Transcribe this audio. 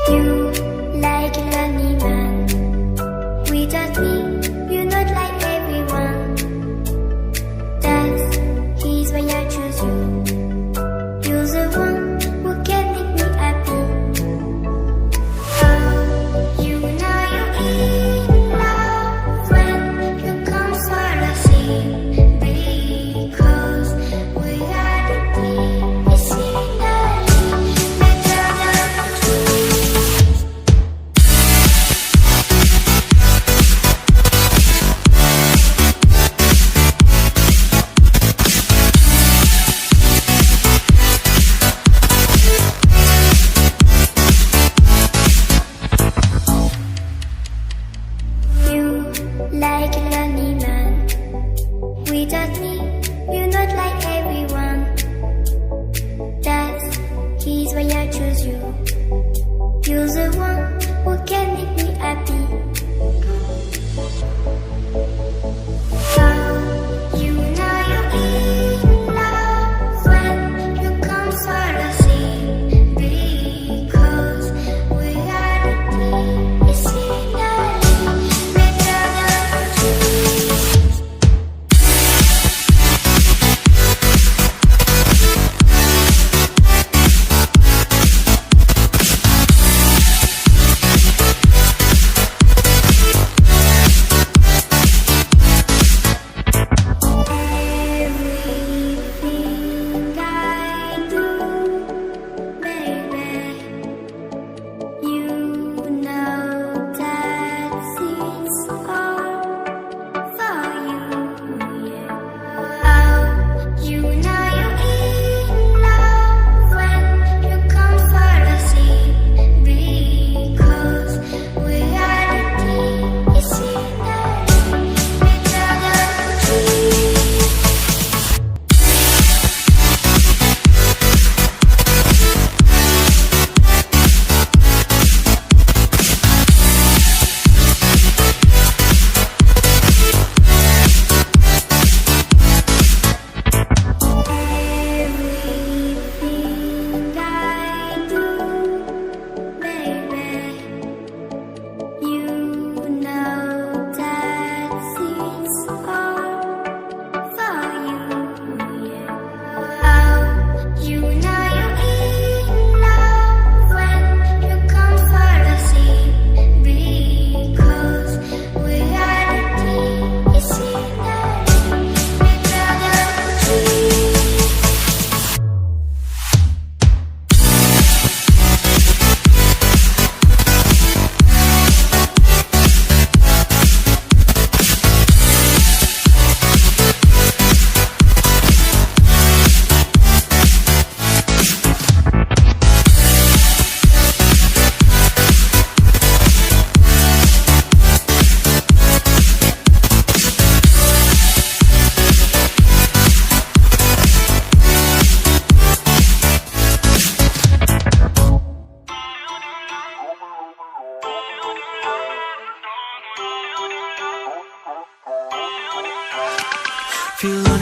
You like an animal. Without me, you're not like everyone. That's he's why I choose you. You're the one who can make me happy. Oh, you know you're in love when you come for the sea. Because we are the deep, it's finally better than dreams. You like an animal. Without me, you're not like everyone. That's he's why I choose you. You're the one who can make me happy. Oh, you know you're in love when you come for the sea. Because we are the deep, it's finally better than dreams. Everything I do, baby, you know that it's all for you, yeah. Oh, you know you're in love when you come for the sea. Because we are the deep, it's finally better than dreams. Everything I do, baby, you know that it's all for you, yeah. Oh, you know you're in love when you come for the sea. Because we are the deep, it's finally better than dreams. Feel